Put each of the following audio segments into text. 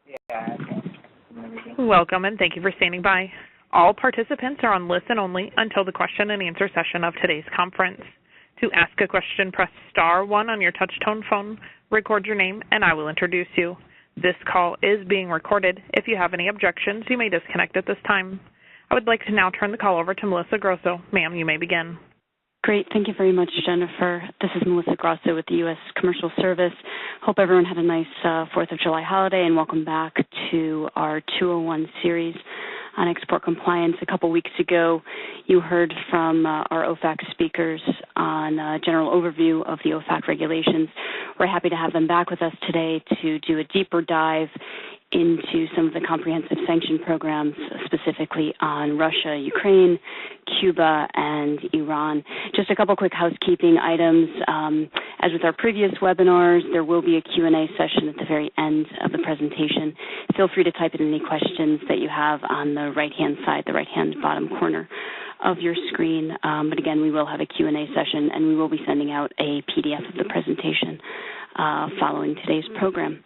Yeah. Welcome and thank you for standing by. All participants are on listen only until the question and answer session of today's conference. To ask a question, press *1 on your touch-tone phone, record your name, and I will introduce you. This call is being recorded. If you have any objections, you may disconnect at this time. I would like to now turn the call over to Melissa Grosso. Ma'am, you may begin. Great. Thank you very much, Jennifer. This is Melissa Grosso with the U.S. Commercial Service. Hope everyone had a nice 4th of July holiday, and welcome back to our 201 series on export compliance. A couple weeks ago, you heard from our OFAC speakers on a general overview of the OFAC regulations. We're happy to have them back with us today to do a deeper dive into some of the comprehensive sanction programs, specifically on Russia, Ukraine, Cuba, and Iran. Just a couple quick housekeeping items. As with our previous webinars, there will be a Q&A session at the very end of the presentation. Feel free to type in any questions that you have on the right-hand side, the right-hand bottom corner of your screen. But again, we will have a Q&A session, and we will be sending out a PDF of the presentation following today's program.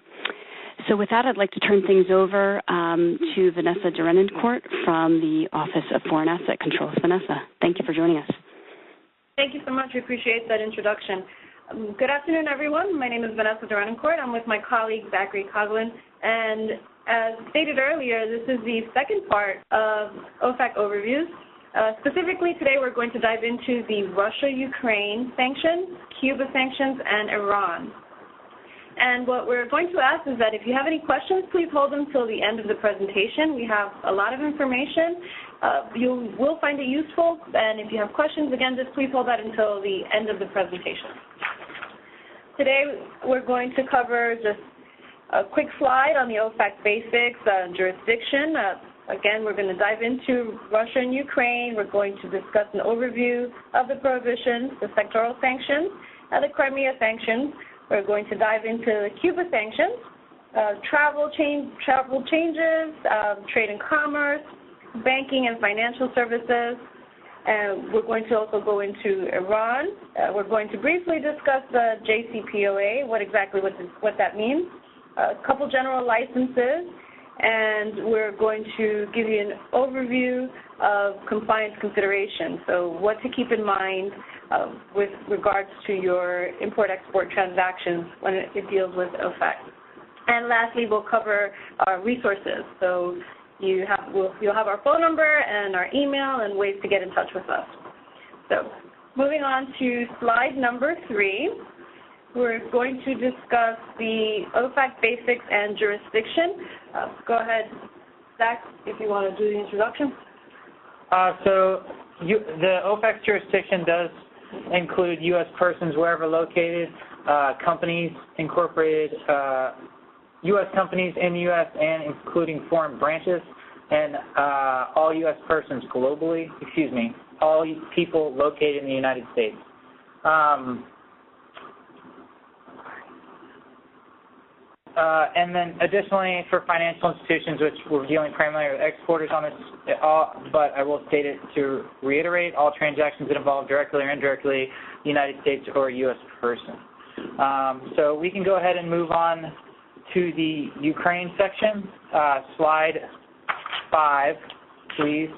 So with that, I'd like to turn things over to Vanessa Derenoncourt from the Office of Foreign Asset Control. Vanessa, thank you for joining us. Thank you so much. We appreciate that introduction. Good afternoon, everyone. My name is Vanessa Derenoncourt. I'm with my colleague, Zachary Coughlin. And as stated earlier, this is the second part of OFAC overviews. Specifically, today we're going to dive into the Russia-Ukraine sanctions, Cuba sanctions, and Iran. And what we're going to ask is that if you have any questions, please hold them till the end of the presentation. We have a lot of information. You will find it useful. And if you have questions, again, just please hold that until the end of the presentation. Today, we're going to cover just a quick slide on the OFAC basics, jurisdiction. Again, we're going to dive into Russia and Ukraine. We're going to discuss an overview of the prohibitions, the sectoral sanctions, and the Crimea sanctions. We're going to dive into the Cuba sanctions, travel changes, trade and commerce, banking and financial services, and we're going to also go into Iran. We're going to briefly discuss the Jcpoa, what that means, a couple general licenses, and we're going to give you an overview of compliance considerations, so what to keep in mind with regards to your import-export transactions when it deals with OFAC. And lastly, we'll cover our resources. So you'll have our phone number and our email and ways to get in touch with us. So moving on to slide number 3, we're going to discuss the OFAC basics and jurisdiction. Go ahead, Zach, if you want to do the introduction. The OFAC jurisdiction does include U.S. persons wherever located, companies incorporated, U.S. companies in the U.S. and including foreign branches, and all U.S. persons globally, all people located in the United States. And then additionally for financial institutions, which we're dealing primarily with exporters on this, but I will state it to reiterate, all transactions that involve directly or indirectly the United States or a U.S. person. So we can go ahead and move on to the Ukraine section. Slide 5, please.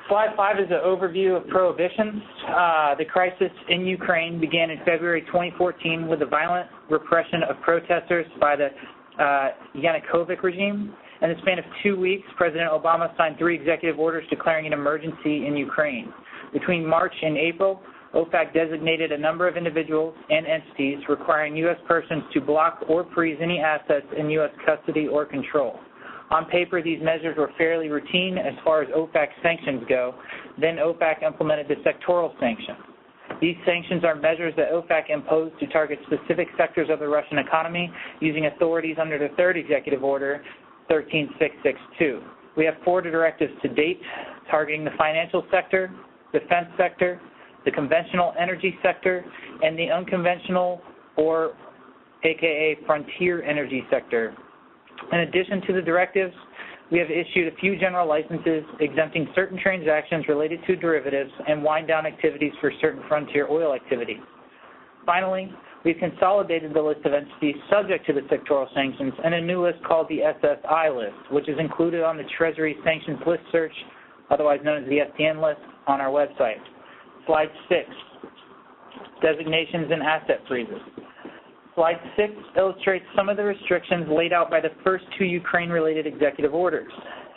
Slide 5 is an overview of prohibitions. The crisis in Ukraine began in February 2014 with the violent repression of protesters by the Yanukovych regime. In the span of 2 weeks, President Obama signed 3 executive orders declaring an emergency in Ukraine. Between March and April, OFAC designated a number of individuals and entities requiring U.S. persons to block or freeze any assets in U.S. custody or control. On paper, these measures were fairly routine as far as OFAC sanctions go. Then OFAC implemented the sectoral sanctions. These sanctions are measures that OFAC imposed to target specific sectors of the Russian economy using authorities under the 3rd Executive Order, 13662. We have 4 directives to date targeting the financial sector, defense sector, the conventional energy sector, and the unconventional or AKA frontier energy sector. In addition to the directives, we have issued a few general licenses exempting certain transactions related to derivatives and wind-down activities for certain frontier oil activities. Finally, we've consolidated the list of entities subject to the sectoral sanctions in a new list called the SSI list, which is included on the Treasury Sanctions List Search, otherwise known as the STN list, on our website. Slide 6, designations and asset freezes. Slide 6 illustrates some of the restrictions laid out by the first two Ukraine-related executive orders.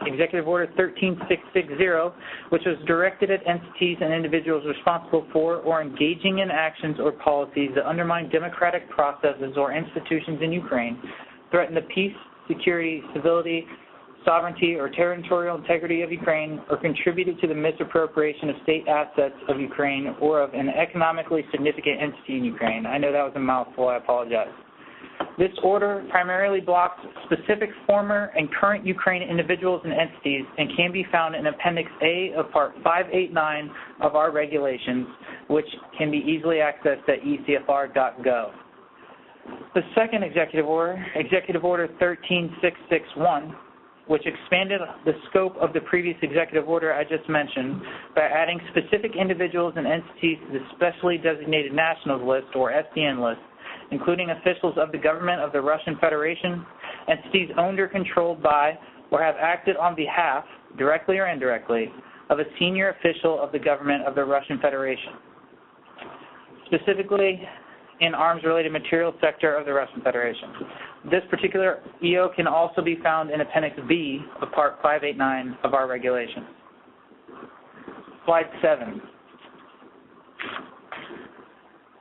Executive Order 13660, which was directed at entities and individuals responsible for or engaging in actions or policies that undermine democratic processes or institutions in Ukraine, threaten the peace, security, stability, sovereignty, or territorial integrity of Ukraine, or contributed to the misappropriation of state assets of Ukraine or of an economically significant entity in Ukraine. I know that was a mouthful, I apologize. This order primarily blocks specific former and current Ukraine individuals and entities and can be found in Appendix A of Part 589 of our regulations, which can be easily accessed at ecfr.gov. The second executive order, Executive Order 13661, which expanded the scope of the previous executive order I just mentioned by adding specific individuals and entities to the Specially Designated Nationals List, or SDN list, including officials of the government of the Russian Federation, entities owned or controlled by or have acted on behalf, directly or indirectly, of a senior official of the government of the Russian Federation, specifically in arms-related material sector of the Russian Federation. This particular EO can also be found in Appendix B of Part 589 of our regulations. Slide 7.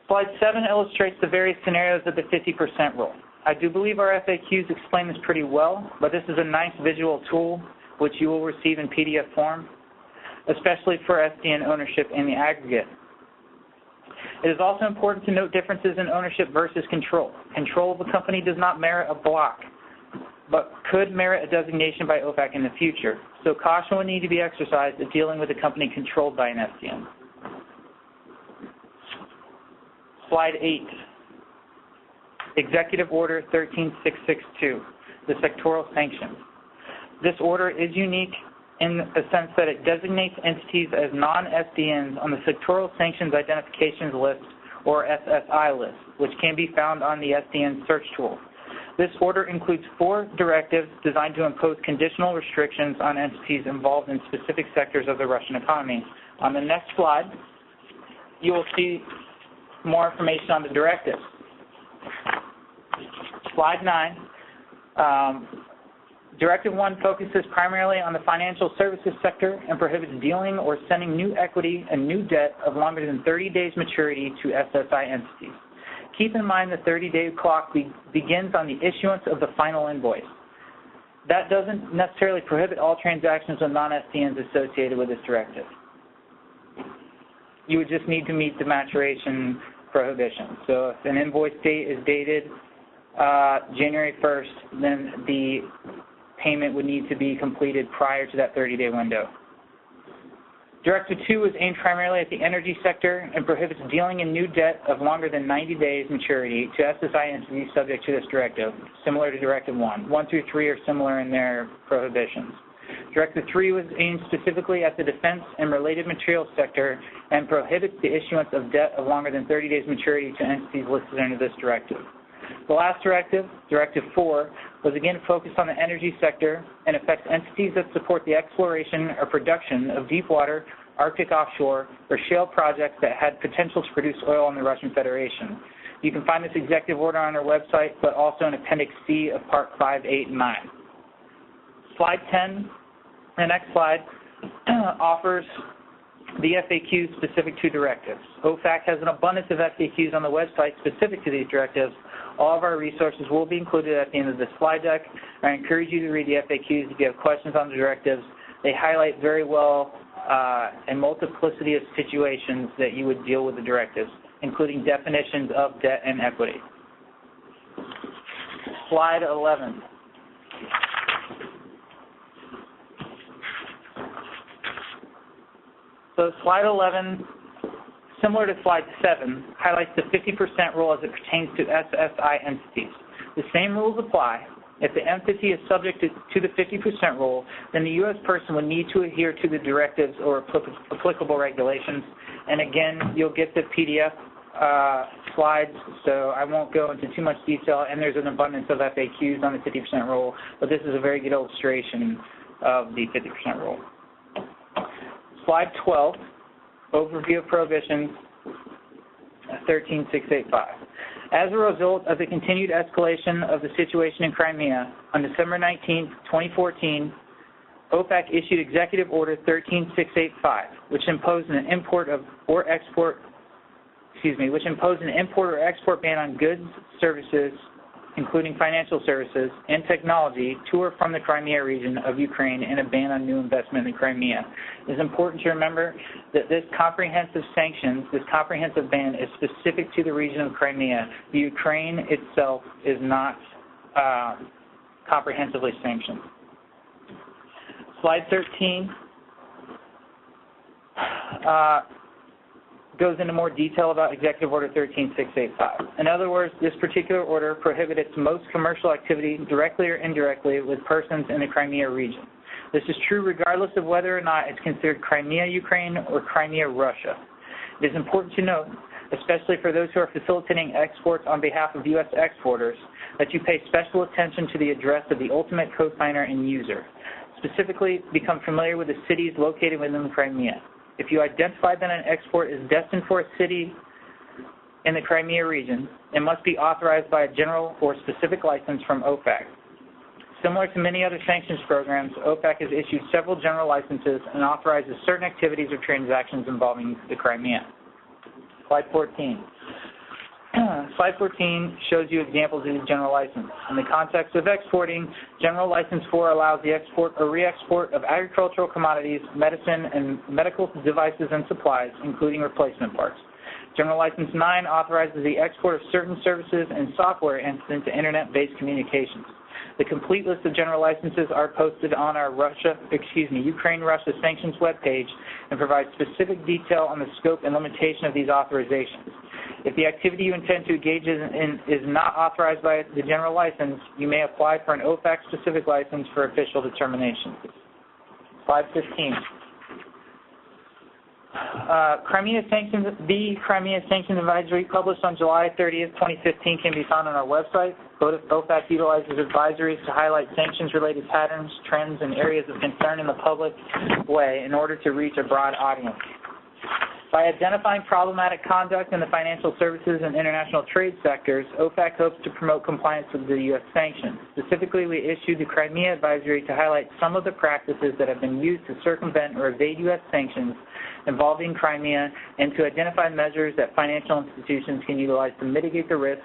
Slide 7 illustrates the various scenarios of the 50% rule. I do believe our FAQs explain this pretty well, but this is a nice visual tool which you will receive in PDF form, especially for SDN ownership in the aggregate. It is also important to note differences in ownership versus control. Control of a company does not merit a block, but could merit a designation by OFAC in the future. So caution will need to be exercised in dealing with a company controlled by an SDN. Slide 8, Executive Order 13662, the sectoral sanctions. This order is unique in the sense that it designates entities as non-SDNs on the Sectoral Sanctions Identifications List, or SSI list, which can be found on the SDN search tool. This order includes 4 directives designed to impose conditional restrictions on entities involved in specific sectors of the Russian economy. On the next slide, you will see more information on the directives. Slide 9. Directive One focuses primarily on the financial services sector and prohibits dealing or sending new equity and new debt of longer than 30 days maturity to SSI entities. Keep in mind the 30-day clock begins on the issuance of the final invoice. That doesn't necessarily prohibit all transactions with non-SDNs associated with this directive. You would just need to meet the maturation prohibition. So if an invoice date is dated January 1st, then the payment would need to be completed prior to that 30-day window. Directive 2 is aimed primarily at the energy sector and prohibits dealing in new debt of longer than 90 days maturity to SSI entities subject to this directive, similar to Directive 1. 1 through 3 are similar in their prohibitions. Directive 3 was aimed specifically at the defense and related materials sector and prohibits the issuance of debt of longer than 30 days maturity to entities listed under this directive. The last directive, Directive 4, was again focused on the energy sector and affects entities that support the exploration or production of deep water, Arctic offshore, or shale projects that had potential to produce oil in the Russian Federation. You can find this executive order on our website, but also in Appendix C of Part 589. Slide 10, the next slide, offers the FAQs specific to directives. OFAC has an abundance of FAQs on the website specific to these directives. All of our resources will be included at the end of this slide deck. I encourage you to read the FAQs if you have questions on the directives. They highlight very well a multiplicity of situations that you would deal with the directives, including definitions of debt and equity. Slide 11. So slide 11, similar to slide 7, highlights the 50% rule as it pertains to SSI entities. The same rules apply. If the entity is subject to the 50% rule, then the U.S. person would need to adhere to the directives or applicable regulations. And again, you'll get the PDF slides, so I won't go into too much detail, and there's an abundance of FAQs on the 50% rule, but this is a very good illustration of the 50% rule. Slide 12, overview of prohibitions, 13685. As a result of the continued escalation of the situation in Crimea, on December 19, 2014, OFAC issued Executive Order 13685, which imposed an import or export ban on goods, services, including financial services and technology, to or from the Crimea region of Ukraine, and a ban on new investment in Crimea. It is important to remember that this comprehensive ban is specific to the region of Crimea. The Ukraine itself is not comprehensively sanctioned. Slide 13 goes into more detail about Executive Order 13685. In other words, this particular order prohibits most commercial activity, directly or indirectly, with persons in the Crimea region. This is true regardless of whether or not it's considered Crimea, Ukraine, or Crimea, Russia. It is important to note, especially for those who are facilitating exports on behalf of U.S. exporters, that you pay special attention to the address of the ultimate cosigner and user. Specifically, become familiar with the cities located within the Crimea. If you identify that an export is destined for a city in the Crimea region, it must be authorized by a general or specific license from OFAC. Similar to many other sanctions programs, OFAC has issued several general licenses and authorizes certain activities or transactions involving the Crimea. Slide 14. Slide 14 shows you examples of the general license. In the context of exporting, General License 4 allows the export or re-export of agricultural commodities, medicine, and medical devices and supplies, including replacement parts. General License 9 authorizes the export of certain services and software incident to internet-based communications. The complete list of general licenses are posted on our Ukraine-Russia sanctions webpage and provide specific detail on the scope and limitation of these authorizations. If the activity you intend to engage in is not authorized by the general license, you may apply for an OFAC-specific license for official determination. Slide 15. The Crimea Sanctions Advisory, published on July 30th, 2015, can be found on our website. OFAC utilizes advisories to highlight sanctions-related patterns, trends, and areas of concern in the public way in order to reach a broad audience. By identifying problematic conduct in the financial services and international trade sectors, OFAC hopes to promote compliance with the U.S. sanctions. Specifically, we issued the Crimea Advisory to highlight some of the practices that have been used to circumvent or evade U.S. sanctions involving Crimea, and to identify measures that financial institutions can utilize to mitigate the risk,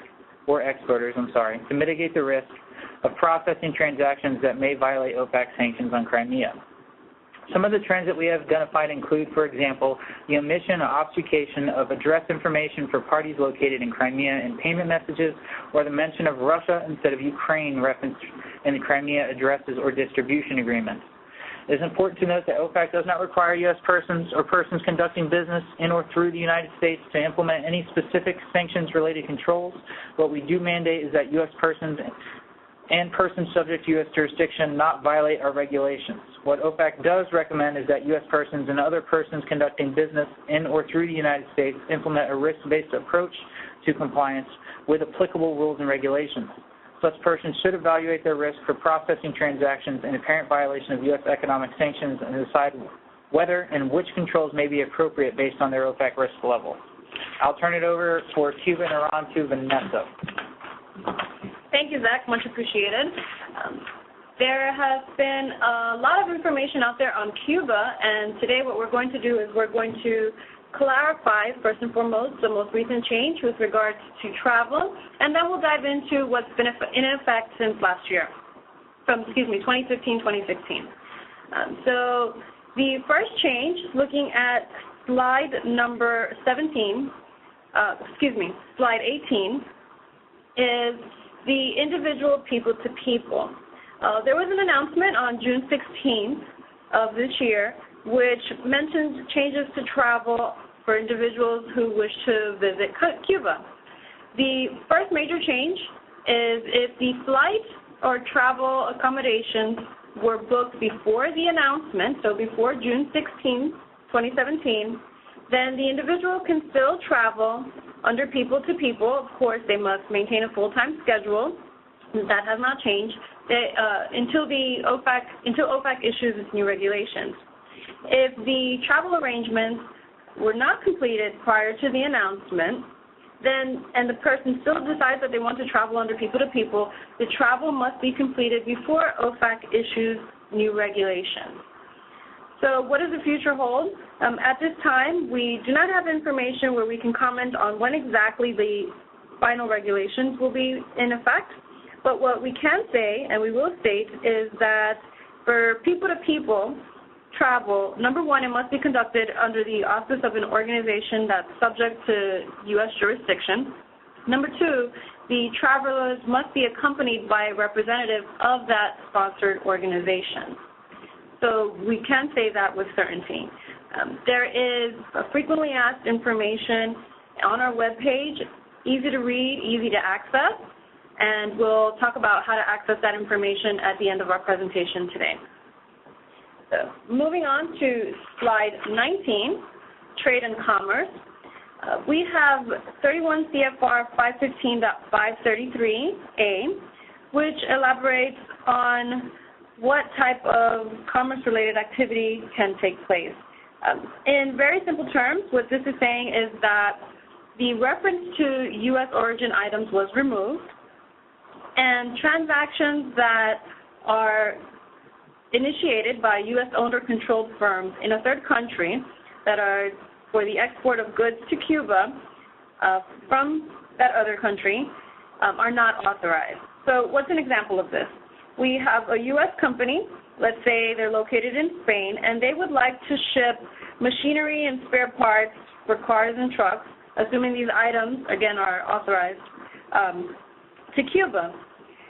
to mitigate the risk of processing transactions that may violate OFAC sanctions on Crimea. Some of the trends that we have identified include, for example, the omission or obfuscation of address information for parties located in Crimea in payment messages, or the mention of Russia instead of Ukraine referenced in the Crimea addresses or distribution agreements. It is important to note that OFAC does not require U.S. persons or persons conducting business in or through the United States to implement any specific sanctions-related controls. What we do mandate is that U.S. persons and persons subject to U.S. jurisdiction not violate our regulations. What OFAC does recommend is that U.S. persons and other persons conducting business in or through the United States implement a risk-based approach to compliance with applicable rules and regulations. Such persons should evaluate their risk for processing transactions in apparent violation of U.S. economic sanctions and decide whether and which controls may be appropriate based on their OFAC risk level. I'll turn it over for Cuba and Iran to Vanessa. Thank you, Zach. Much appreciated. There has been a lot of information out there on Cuba, and today what we're going to do is we're going to clarify, first and foremost, the most recent change with regards to travel, and then we'll dive into what's been in effect since last year, 2015-2016. So the first change, looking at slide number 18, is the individual people-to-people. There was an announcement on June 16th of this year which mentions changes to travel for individuals who wish to visit Cuba. The first major change is if the flight or travel accommodations were booked before the announcement, so before June 16, 2017, then the individual can still travel under people to people. Of course, they must maintain a full-time schedule. That has not changed until OFAC issues its new regulations. If the travel arrangements were not completed prior to the announcement, and the person still decides that they want to travel under people to people, the travel must be completed before OFAC issues new regulations. So what does the future hold? At this time, we do not have information where we can comment on when exactly the final regulations will be in effect, but what we can say, and we will state, is that for people-to-people travel, number one, it must be conducted under the auspice of an organization that's subject to U.S. jurisdiction. Number two, the travelers must be accompanied by a representative of that sponsored organization. So we can say that with certainty. There is frequently asked information on our webpage, easy to read, easy to access, and we'll talk about how to access that information at the end of our presentation today. So moving on to slide 19, Trade and Commerce. We have 31 CFR 515.533A, which elaborates on what type of commerce-related activity can take place. In very simple terms, what this is saying is that the reference to U.S. origin items was removed, and transactions that are initiated by U.S.-owned or controlled firms in a third country that are for the export of goods to Cuba from that other country are not authorized. So what's an example of this? We have a U.S. company, let's say they're located in Spain, and they would like to ship machinery and spare parts for cars and trucks, assuming these items, again, are authorized, to Cuba.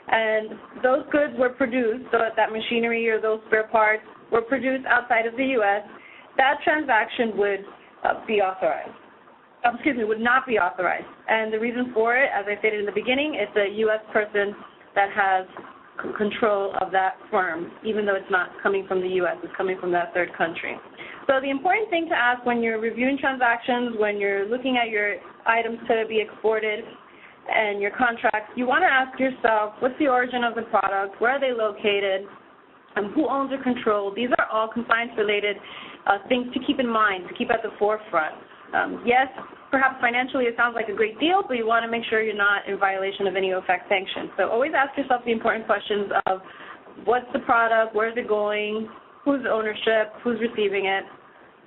And those goods were produced, so that machinery or those spare parts were produced outside of the U.S., that transaction would be authorized. Would not be authorized. And the reason for it, as I stated in the beginning, it's a U.S. person that has control of that firm, even though it's not coming from the U.S., it's coming from that third country. So the important thing to ask when you're reviewing transactions, when you're looking at your items to be exported and your contracts, you want to ask yourself, what's the origin of the product, where are they located, who owns or controls? These are all compliance-related things to keep in mind, to keep at the forefront. Yes, perhaps financially it sounds like a great deal, but you want to make sure you're not in violation of any OFAC sanctions. So always ask yourself the important questions of what's the product, where's it going, who's the ownership, who's receiving it.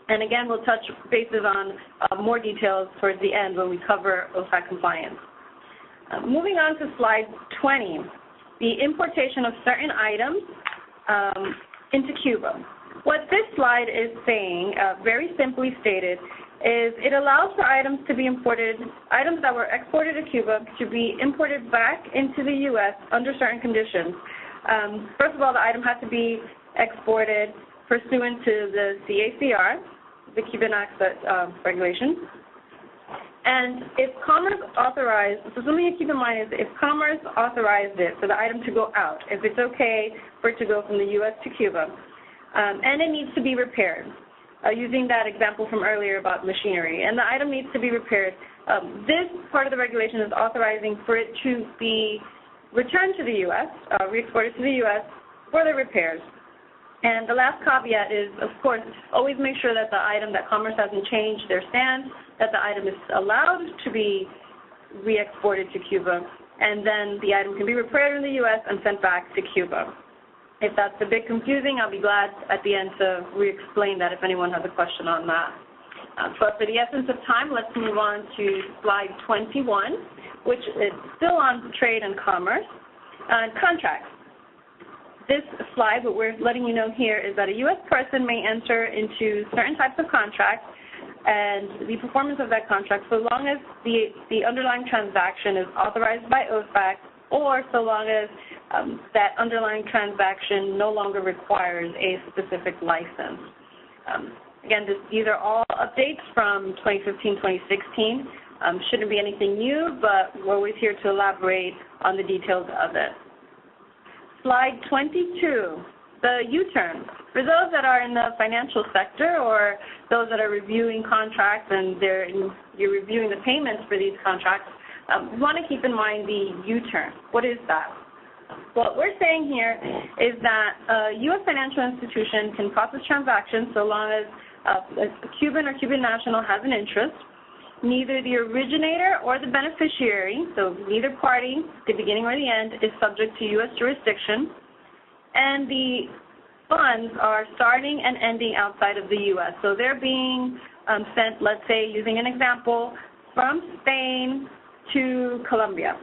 And again, we'll touch bases on more details towards the end when we cover OFAC compliance. Moving on to slide 20, the importation of certain items into Cuba. What this slide is saying, very simply stated, is it allows for items to be imported, items that were exported to Cuba to be imported back into the U.S. under certain conditions. First of all, the item has to be exported pursuant to the CACR, the Cuban Access Regulations. And if Commerce authorized, so something to keep in mind is if Commerce authorized it for the item to go out, if it's okay for it to go from the U.S. to Cuba, and it needs to be repaired, using that example from earlier about machinery, and the item needs to be repaired, this part of the regulation is authorizing for it to be returned to the U.S., re-exported to the U.S. for the repairs. And the last caveat is, of course, always make sure that the item, that Commerce hasn't changed their stance, that the item is allowed to be re-exported to Cuba, and then the item can be repaired in the U.S. and sent back to Cuba. If that's a bit confusing, I'll be glad at the end to re-explain that if anyone has a question on that. But for the essence of time, let's move on to slide 21, which is still on trade and commerce. Contracts. This slide, what we're letting you know here is that a U.S. person may enter into certain types of contracts and the performance of that contract so long as the underlying transaction is authorized by OFAC or so long as that underlying transaction no longer requires a specific license. Again, these are all updates from 2015-2016. Shouldn't be anything new, but we're always here to elaborate on the details of it. Slide 22, the U-turn. For those that are in the financial sector or those that are reviewing contracts and you're reviewing the payments for these contracts, you want to keep in mind the U-turn. What is that? What we're saying here is that a U.S. financial institution can process transactions so long as a Cuban or Cuban national has an interest. Neither the originator or the beneficiary, so neither party, the beginning or the end, is subject to U.S. jurisdiction. And the funds are starting and ending outside of the U.S. So they're being sent, let's say, using an example, from Spain to Colombia.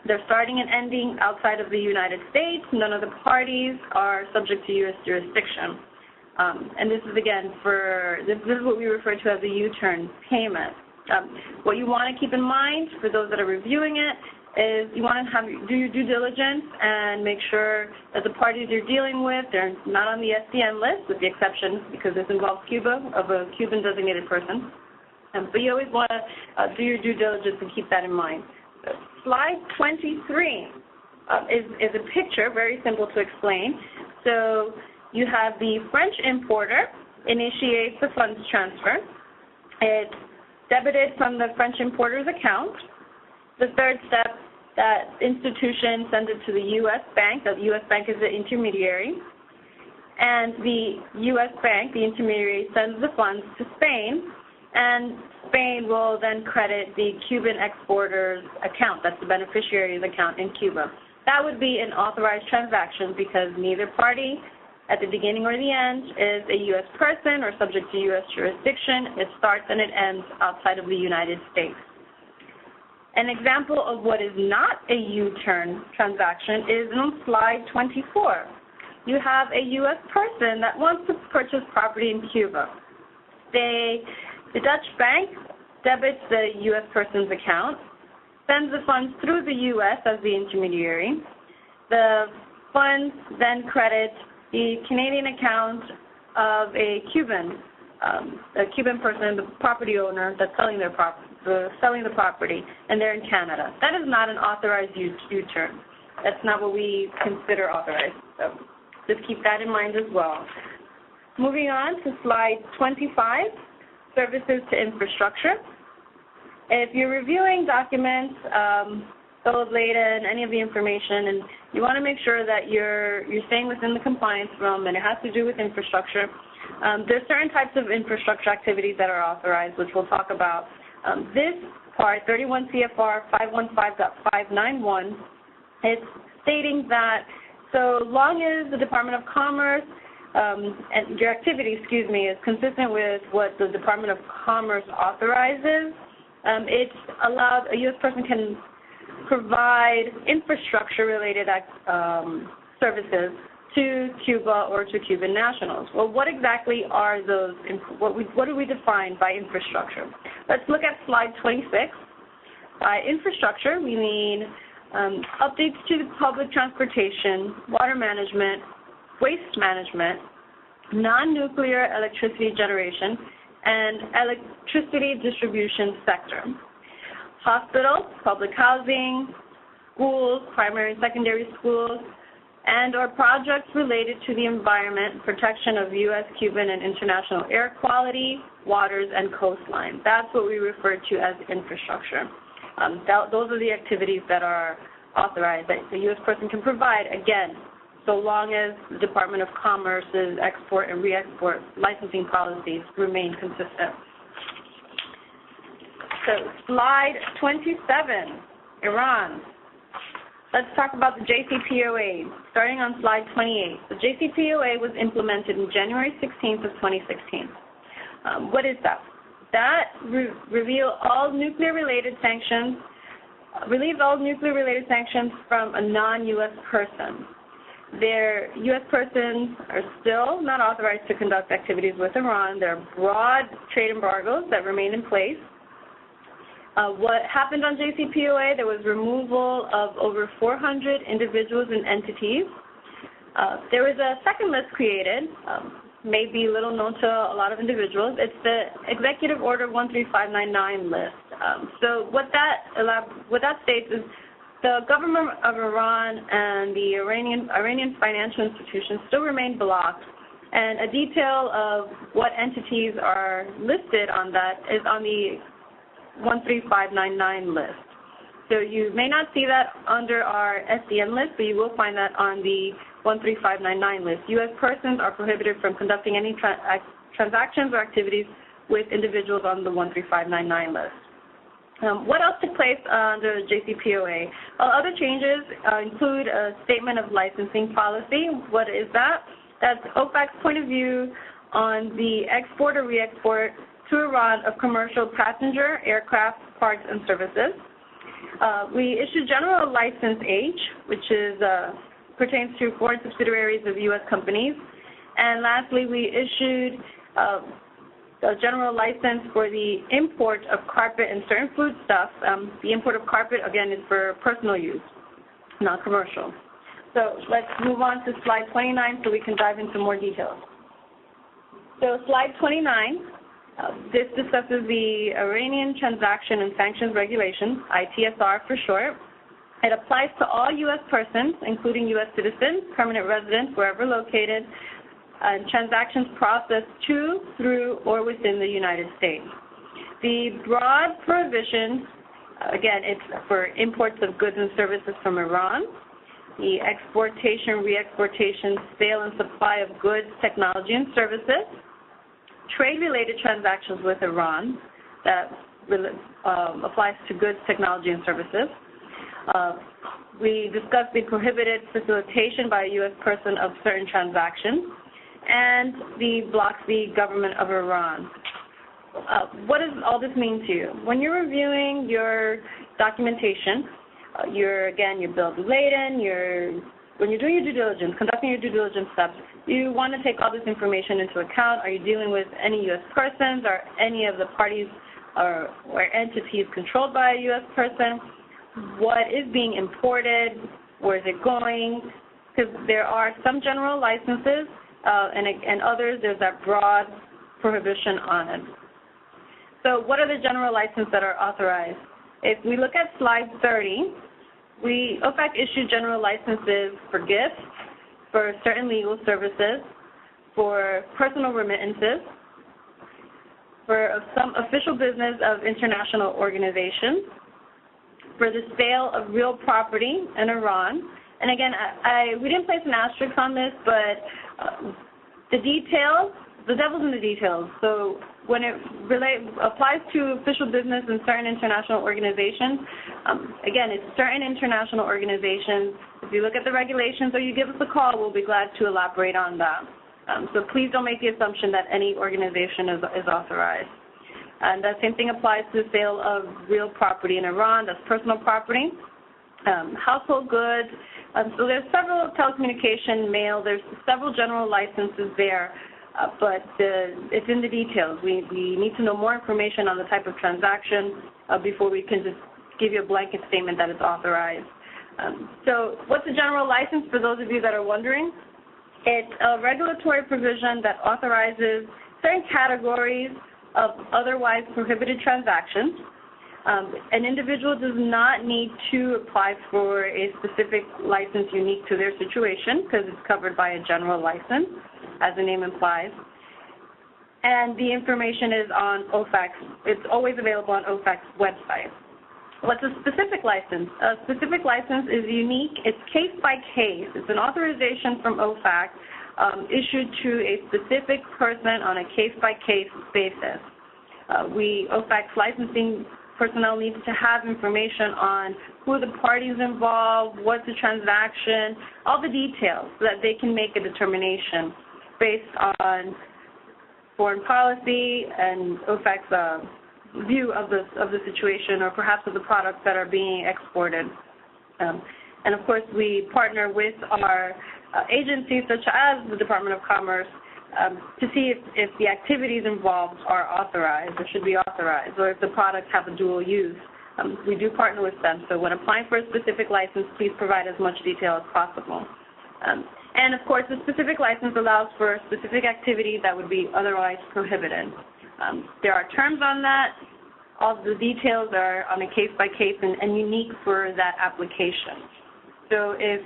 They're starting and ending outside of the United States. None of the parties are subject to U.S. jurisdiction. And this is, again, this is what we refer to as a U-turn payment. What you want to keep in mind for those that are reviewing it is you want to do your due diligence and make sure that the parties you're dealing with, they're not on the SDN list, with the exception, because this involves Cuba, of a Cuban designated person. But you always want to do your due diligence and keep that in mind. Slide 23 is a picture, very simple to explain. So you have the French importer initiates the funds transfer. It's debited from the French importer's account. The third step, that institution sends it to the U.S. bank. The U.S. bank is the intermediary. And the U.S. bank, the intermediary, sends the funds to Spain, and Spain will then credit the Cuban exporter's account. That's the beneficiary's account in Cuba. That would be an authorized transaction because neither party at the beginning or the end is a U.S. person or subject to U.S. jurisdiction. It starts and it ends outside of the United States. An example of what is not a U-turn transaction is on slide 24. You have a U.S. person that wants to purchase property in Cuba. The Dutch bank debits the U.S. person's account, sends the funds through the U.S. as the intermediary. The funds then credit the Canadian account of a Cuban person, the property owner that's selling the property, and they're in Canada. That is not an authorized U-turn. That's not what we consider authorized. So just keep that in mind as well. Moving on to slide 25, services to infrastructure. If you're reviewing documents, bill of lading, any of the information, and you want to make sure that you're staying within the compliance realm and it has to do with infrastructure, there's certain types of infrastructure activities that are authorized, which we'll talk about. This part, 31 CFR 515.591, it's stating that so long as the Department of Commerce and your activity, is consistent with what the Department of Commerce authorizes, it's allowed, a U.S. person can provide infrastructure-related services to Cuba or to Cuban nationals. Well, what exactly are those, what do we define by infrastructure? Let's look at slide 26. By infrastructure, we mean updates to the public transportation, water management, waste management, non-nuclear electricity generation, and electricity distribution sector. Hospitals, public housing, schools, primary and secondary schools, and or projects related to the environment, protection of U.S., Cuban, and international air quality, waters, and coastlines. That's what we refer to as infrastructure. Those are the activities that are authorized that the U.S. person can provide, again, so long as the Department of Commerce's export and re-export licensing policies remain consistent. So slide 27, Iran. Let's talk about the Jcpoa, starting on slide 28. The Jcpoa was implemented in January 16th of 2016. What is that? That relieves all nuclear-related sanctions from a non-U.S. person. Their U.S. persons are still not authorized to conduct activities with Iran. There are broad trade embargoes that remain in place. What happened on Jcpoa, there was removal of over 400 individuals and entities. There was a second list created, may be little known to a lot of individuals. It's the Executive Order 13599 list. So what that states is the government of Iran and the Iranian financial institutions still remain blocked And a detail of what entities are listed on that is on the 13599 list. So you may not see that under our SDN list, but you will find that on the 13599 list. U.S. persons are prohibited from conducting any transactions or activities with individuals on the 13599 list. What else took place under Jcpoa? Other changes include a statement of licensing policy. What is that? That's OFAC's point of view on the export or re-export to Iran of commercial passenger, aircraft, parts, and services. We issued General License H, which pertains to foreign subsidiaries of U.S. companies. And lastly, we issued a general license for the import of carpet and certain foodstuffs. The import of carpet, again, is for personal use, not commercial. So let's move on to slide 29 so we can dive into more details. So slide 29, this discusses the Iranian Transaction and Sanctions Regulations, ITSR for short. It applies to all U.S. persons, including U.S. citizens, permanent residents, wherever located, and transactions processed to, through, or within the United States. The broad prohibitions, again, it's for imports of goods and services from Iran, the exportation, re-exportation, sale, and supply of goods, technology, and services, trade-related transactions with Iran, that applies to goods, technology, and services. We discussed the prohibited facilitation by a U.S. person of certain transactions, and the blocks the government of Iran. What does all this mean to you? When you're reviewing your documentation, you're billed laden, when you're doing your due diligence, conducting your due diligence steps, you want to take all this information into account. Are you dealing with any U.S. persons? Are any of the parties or entities controlled by a U.S. person? What is being imported? Where is it going? Because there are some general licenses, and others, there's that broad prohibition on it. So what are the general licenses that are authorized? If we look at slide 30, OFAC issued general licenses for gifts, for certain legal services, for personal remittances, for some official business of international organizations, for the sale of real property in Iran. And again, we didn't place an asterisk on this, but the details, the devil's in the details. So when it applies to official business in certain international organizations, again, it's certain international organizations. If you look at the regulations or you give us a call, we'll be glad to elaborate on that. So please don't make the assumption that any organization is authorized. And that same thing applies to the sale of real property in Iran. That's personal property. Household goods. So there's several telecommunication, mail. There's several general licenses there, but it's in the details. We need to know more information on the type of transaction before we can just give you a blanket statement that it's authorized. So what's a general license, for those of you that are wondering? It's a regulatory provision that authorizes certain categories of otherwise prohibited transactions. An individual does not need to apply for a specific license unique to their situation because it's covered by a general license, as the name implies. And the information is on OFAC's, it's always available on OFAC's website. What's a specific license? A specific license is unique. It's case by case. It's an authorization from OFAC issued to a specific person on a case-by-case basis. OFAC's licensing personnel needs to have information on who are the parties involved, what's the transaction, all the details so that they can make a determination based on foreign policy and OFAC's view of the situation or perhaps of the products that are being exported. And of course, we partner with our agencies such as the Department of Commerce to see if the activities involved are authorized or should be authorized, or if the products have a dual use. We do partner with them, so when applying for a specific license, please provide as much detail as possible. And of course, the specific license allows for specific activities that would be otherwise prohibited. There are terms on that. All the details are on a case-by-case and unique for that application. So if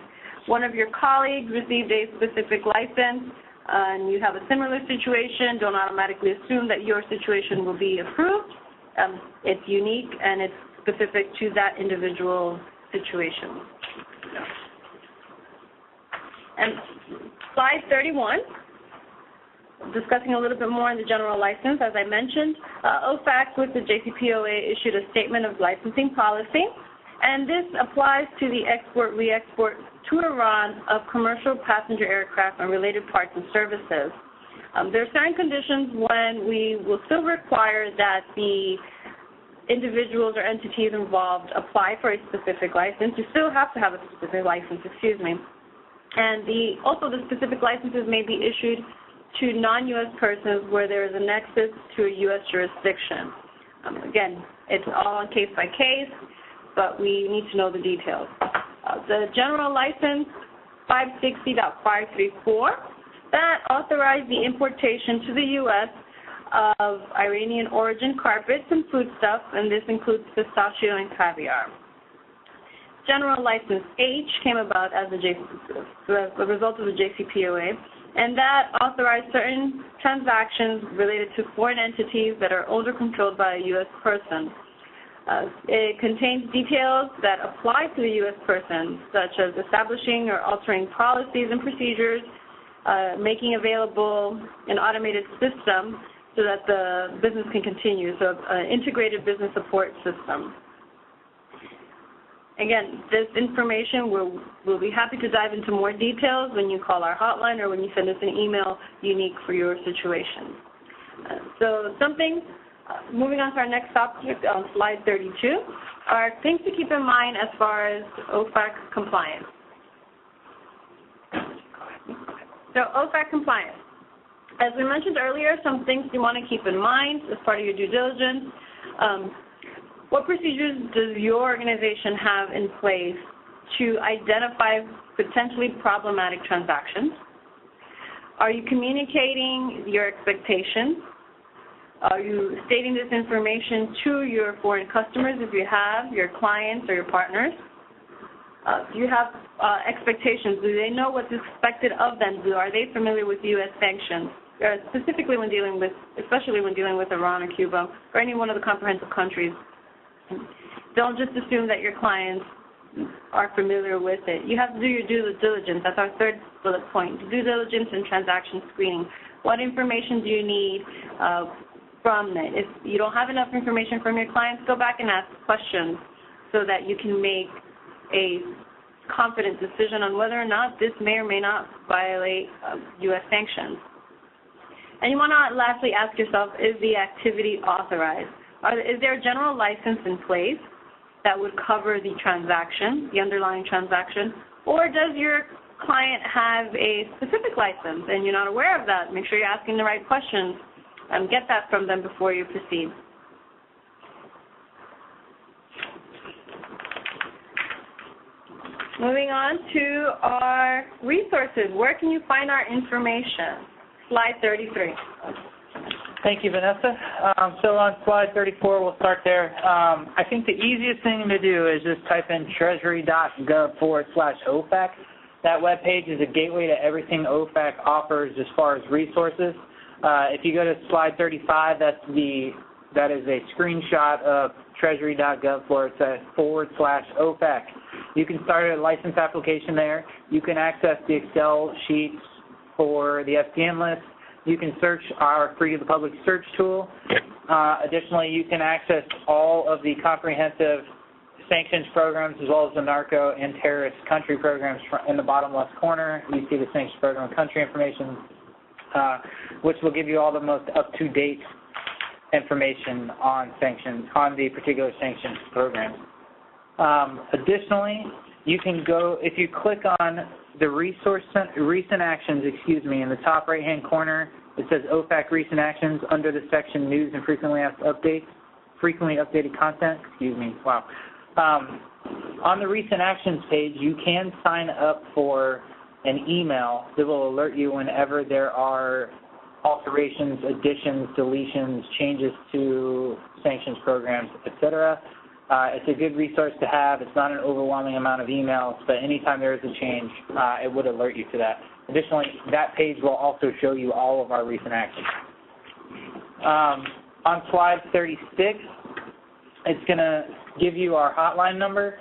one of your colleagues received a specific license, and you have a similar situation, don't automatically assume that your situation will be approved. It's unique and it's specific to that individual situation. And slide 31, discussing a little bit more on the general license. As I mentioned, OFAC with the Jcpoa issued a statement of licensing policy, and this applies to the export, re-export to Iran of commercial passenger aircraft and related parts and services. There are certain conditions when we will still require that the individuals or entities involved apply for a specific license. You still have to have a specific license, and also the specific licenses may be issued to non-U.S. persons where there is a nexus to a U.S. jurisdiction. Again, it's all on case by case, but we need to know the details. The general license 560.534, that authorized the importation to the U.S. of Iranian origin carpets and foodstuffs, and this includes pistachio and caviar. General License H came about as a result of the Jcpoa, and that authorized certain transactions related to foreign entities that are owned or controlled by a U.S. person. It contains details that apply to the U.S. person, such as establishing or altering policies and procedures, making available an automated system so that the business can continue, so an integrated business support system. Again, this information, we'll be happy to dive into more details when you call our hotline or when you send us an email unique for your situation. Moving on to our next topic on slide 32, are things to keep in mind as far as OFAC compliance. So OFAC compliance. As we mentioned earlier, some things you want to keep in mind as part of your due diligence. What procedures does your organization have in place to identify potentially problematic transactions? Are you communicating your expectations? Are you stating this information to your foreign customers, if you have, your clients or your partners? Do you have expectations? Do they know what's expected of them? Are they familiar with U.S. sanctions? Specifically especially when dealing with Iran or Cuba or any one of the comprehensive countries. Don't just assume that your clients are familiar with it. You have to do your due diligence. That's our third bullet point. Due diligence and transaction screening. What information do you need from it? If you don't have enough information from your clients, go back and ask questions so that you can make a confident decision on whether or not this may or may not violate U.S. sanctions. And you want to lastly ask yourself, is the activity authorized? Is there a general license in place that would cover the transaction, the underlying transaction, or does your client have a specific license and you're not aware of that? Make sure you're asking the right questions and get that from them before you proceed. Moving on to our resources. Where can you find our information? Slide 33. Thank you, Vanessa. So on slide 34, we'll start there. I think the easiest thing to do is just type in treasury.gov/OFAC. That web page is a gateway to everything OFAC offers as far as resources. If you go to slide 35, that is a screenshot of treasury.gov/OFAC. You can start a license application there. You can access the Excel sheets for the FPN list. You can search our free to the public search tool. Additionally, you can access all of the comprehensive sanctions programs as well as the narco and terrorist country programs in the bottom left corner. You see the sanctions program country information, which will give you all the most up-to-date information on sanctions, on the particular sanctions program. Additionally, you can go, if you click on the recent actions, in the top right-hand corner, it says OFAC recent actions under the section news and frequently updated content. On the recent actions page, you can sign up for an email that will alert you whenever there are alterations, additions, deletions, changes to sanctions programs, etc. It's a good resource to have. It's not an overwhelming amount of emails, but anytime there is a change, it would alert you to that. Additionally, that page will also show you all of our recent actions. On slide 36, it's going to give you our hotline number.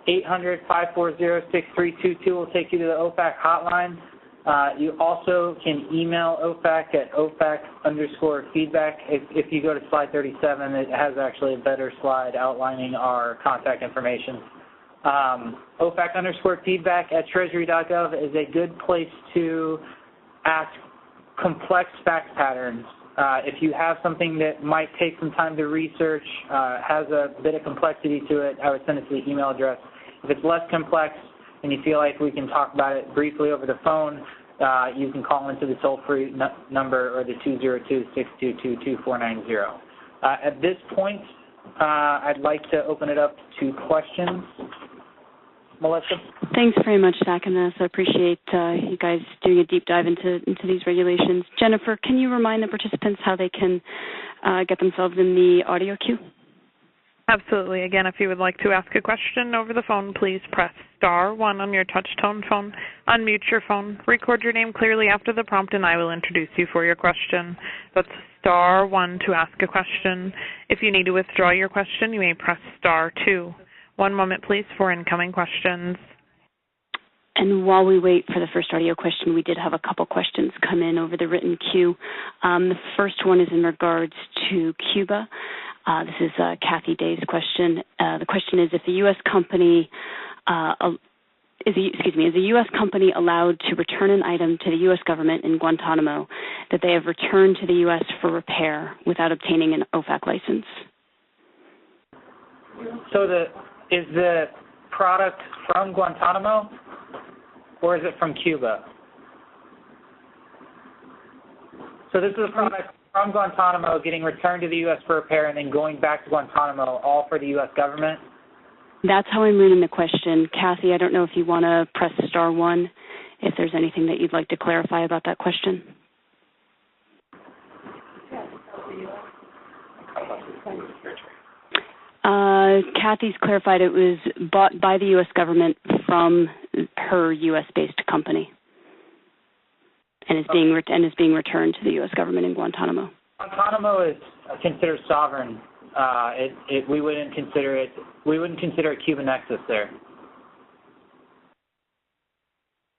800-540-6322 will take you to the OFAC hotline. You also can email OFAC at OFAC_feedback. If you go to slide 37, it has actually a better slide outlining our contact information. OFAC_feedback at treasury.gov is a good place to ask complex fact patterns. If you have something that might take some time to research, has a bit of complexity to it, I would send it to the email address. If it's less complex and you feel like we can talk about it briefly over the phone, you can call into the toll-free number or the 202-622-2490. At this point, I'd like to open it up to questions. Melissa? Thanks very much, Zach and Vanessa. I appreciate you guys doing a deep dive into these regulations. Jennifer, can you remind the participants how they can get themselves in the audio queue? Absolutely. Again, if you would like to ask a question over the phone, please press *1 on your touch-tone phone, unmute your phone, record your name clearly after the prompt, and I will introduce you for your question. That's *1 to ask a question. If you need to withdraw your question, you may press *2. One moment, please, for incoming questions. And while we wait for the first audio question, we did have a couple questions come in over the written queue. The first one is in regards to Cuba. This is Kathy Day's question. The question is, if the U.S. company is a U.S. company allowed to return an item to the U.S. government in Guantanamo that they have returned to the U.S. for repair without obtaining an OFAC license? So is the product from Guantanamo or is it from Cuba? So this is a product from Guantanamo getting returned to the U.S. for repair and then going back to Guantanamo, all for the U.S. government? That's how I'm reading the question. Kathy, I don't know if you want to press *1 if there's anything that you'd like to clarify about that question. Kathy's clarified it was bought by the U.S. government from her U.S.-based company and is being returned to the U.S. government in Guantanamo. Guantanamo is considered sovereign. We wouldn't consider a Cuban nexus there.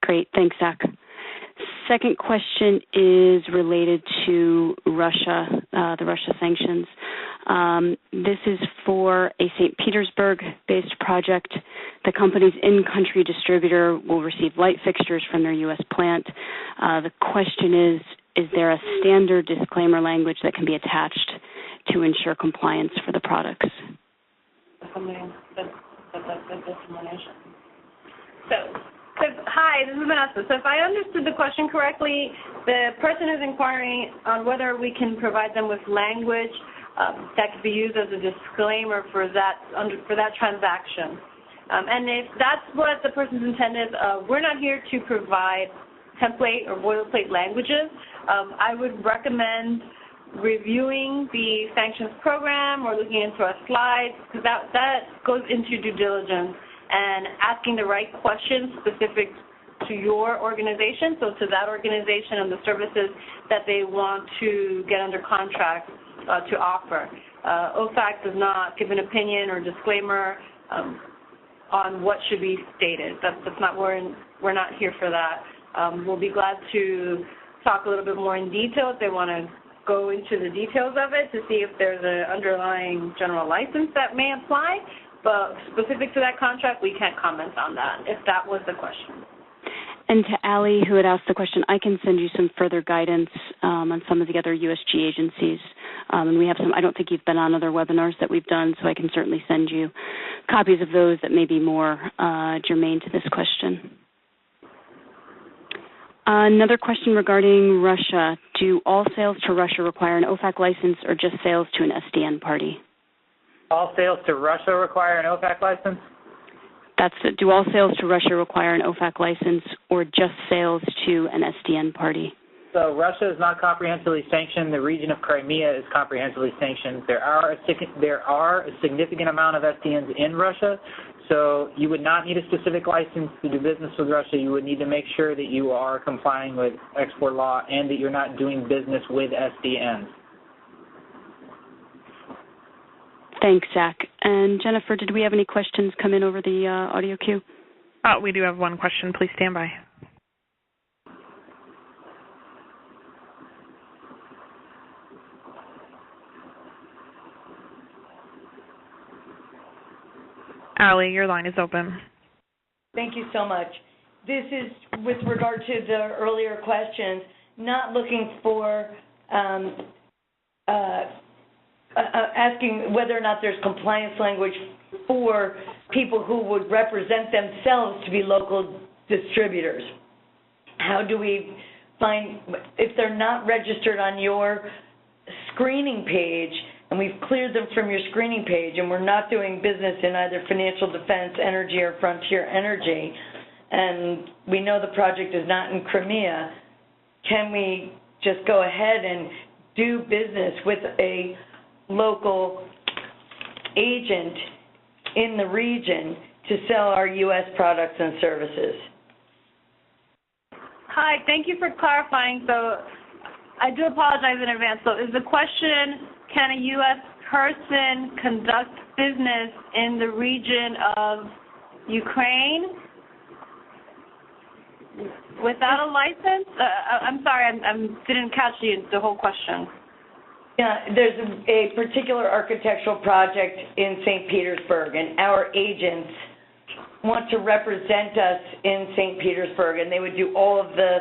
Great, thanks, Zach. Second question is related to Russia, the Russia sanctions. This is for a St. Petersburg-based project. The company's in-country distributor will receive light fixtures from their U.S. plant. The question is there a standard disclaimer language that can be attached to ensure compliance for the products? Hi, this is Vanessa. So if I understood the question correctly, the person is inquiring on whether we can provide them with language that could be used as a disclaimer for that transaction. And if that's what the person's intended, we're not here to provide template or boilerplate languages. I would recommend reviewing the sanctions program or looking into our slides, because that goes into due diligence and asking the right questions specific to your organization, so to that organization and the services that they want to get under contract to offer. OFAC does not give an opinion or disclaimer on what should be stated. That's not, we're not here for that. We'll be glad to talk a little bit more in detail if they want to go into the details of it to see if there's an underlying general license that may apply, but specific to that contract, we can't comment on that, if that was the question. And to Allie, who had asked the question, I can send you some further guidance on some of the other USG agencies. And we have some, I don't think you've been on other webinars that we've done, so I can certainly send you copies of those that may be more germane to this question. Another question regarding Russia. Do all sales to Russia require an OFAC license or just sales to an SDN party? All sales to Russia require an OFAC license? That's it. Do all sales to Russia require an OFAC license or just sales to an SDN party? So Russia is not comprehensively sanctioned. The region of Crimea is comprehensively sanctioned. There are a significant amount of SDNs in Russia, So you would not need a specific license to do business with Russia. You would need to make sure that you are complying with export law and that you're not doing business with SDNs. Thanks, Zach. And Jennifer, did we have any questions come in over the audio queue? We do have one question. Please stand by. Allie, your line is open. Thank you so much. This is with regard to the earlier questions, not looking for asking whether or not there's compliance language for people who would represent themselves to be local distributors. How do we find, if they're not registered on your screening page, and we've cleared them from your screening page, and we're not doing business in either financial defense, energy, or frontier energy, and we know the project is not in Crimea, can we just go ahead and do business with a local agent in the region to sell our U.S. products and services? Hi, thank you for clarifying. So I do apologize in advance. So is the question, can a U.S. person conduct business in the region of Ukraine without a license? I'm sorry, I didn't catch the whole question. Yeah, there's a particular architectural project in St. Petersburg, and our agents want to represent us in St. Petersburg, and they would do all of the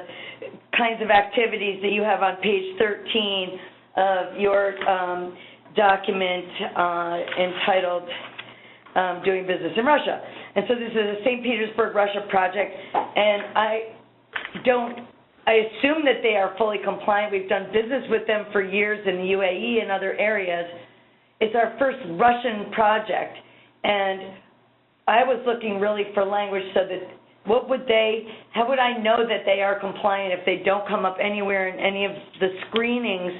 kinds of activities that you have on page 13 of your document entitled Doing Business in Russia. And so this is a St. Petersburg, Russia project, and I assume that they are fully compliant. We've done business with them for years in the UAE and other areas. It's our first Russian project, and I was looking really for language so that how would I know that they are compliant if they don't come up anywhere in any of the screenings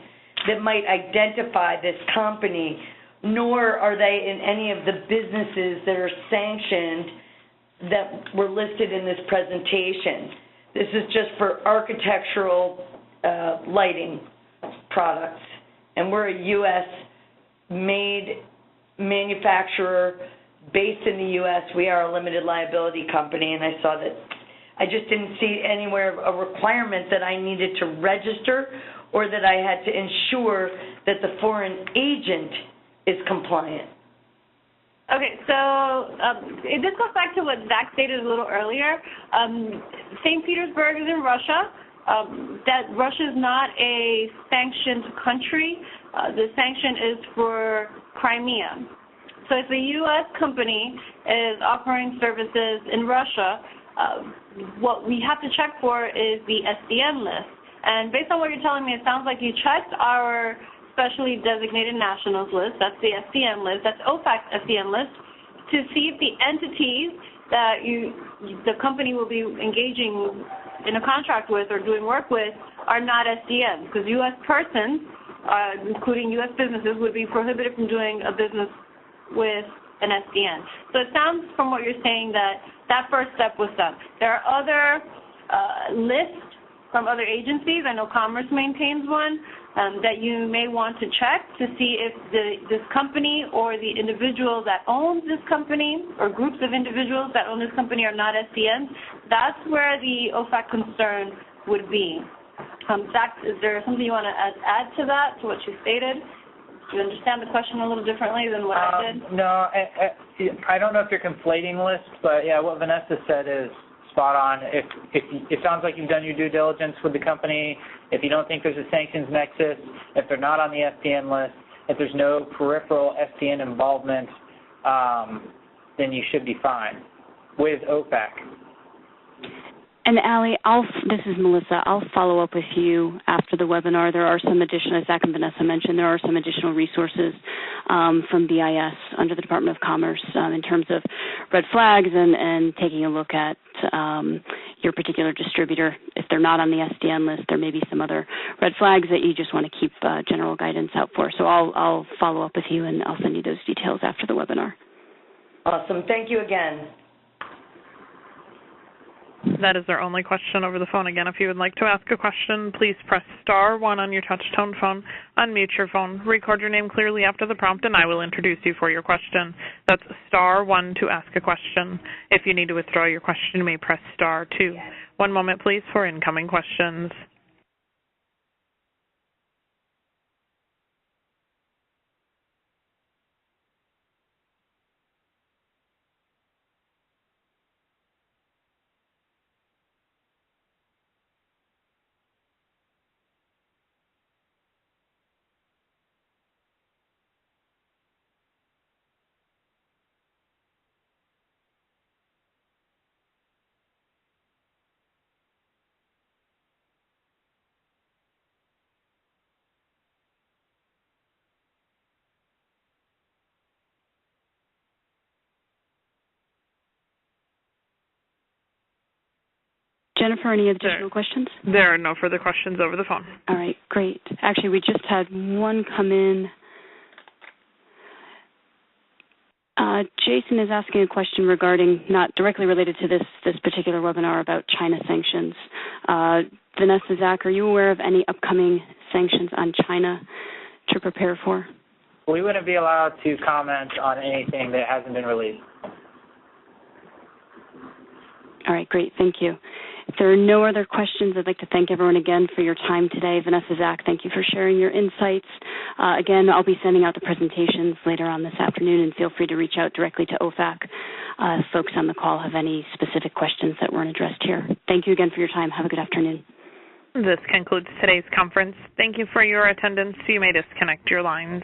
that might identify this company, nor are they in any of the businesses that are sanctioned that were listed in this presentation. This is just for architectural lighting products, and we're a U.S.-made manufacturer based in the U.S. We are a limited liability company, and I saw that. I just didn't see anywhere a requirement that I needed to register or that I had to ensure that the foreign agent is compliant. Okay, so this goes back to what Zach stated a little earlier. St. Petersburg is in Russia. That Russia is not a sanctioned country. The sanction is for Crimea. So if a U.S. company is offering services in Russia, what we have to check for is the SDN list. And based on what you're telling me, it sounds like you checked our specially designated nationals list, that's the SDN list, that's OFAC's SDN list, to see if the entities that the company will be engaging in a contract with or doing work with are not SDNs, because U.S. persons, including U.S. businesses, would be prohibited from doing a business with an SDN. So it sounds from what you're saying that that first step was done. There are other lists from other agencies. I know Commerce maintains one that you may want to check to see if this company or the individual that owns this company or groups of individuals that own this company are not SDNs. That's where the OFAC concern would be. Zach, is there something you want to add to that, to what you stated? Do you understand the question a little differently than what I did? No, I don't know if you're conflating lists, but yeah, what Vanessa said is spot on. If it sounds like you've done your due diligence with the company, if you don't think there's a sanctions nexus, if they're not on the SDN list, if there's no peripheral SDN involvement, then you should be fine with OFAC. And Allie, this is Melissa. I'll follow up with you after the webinar. There are some additional, as Zach and Vanessa mentioned, there are some additional resources from BIS under the Department of Commerce in terms of red flags and taking a look at your particular distributor. If they're not on the SDN list, there may be some other red flags that you just want to keep general guidance out for. So I'll follow up with you, and I'll send you those details after the webinar. Awesome. Thank you again. That is our only question over the phone. Again, if you would like to ask a question, please press star 1 on your touch-tone phone, unmute your phone, record your name clearly after the prompt, and I will introduce you for your question. That's star 1 to ask a question. If you need to withdraw your question, you may press star 2. One moment, please, for incoming questions. Jennifer, any additional questions? There are no further questions over the phone. All right, great. Actually, we just had one come in. Jason is asking a question regarding, not directly related to this particular webinar, about China sanctions. Vanessa, Zach, are you aware of any upcoming sanctions on China to prepare for? We wouldn't be allowed to comment on anything that hasn't been released. All right, great. Thank you. If there are no other questions, I'd like to thank everyone again for your time today. Vanessa, Zach, thank you for sharing your insights. Again, I'll be sending out the presentations later on this afternoon, and feel free to reach out directly to OFAC if folks on the call have any specific questions that weren't addressed here. Thank you again for your time. Have a good afternoon. This concludes today's conference. Thank you for your attendance. You may disconnect your lines.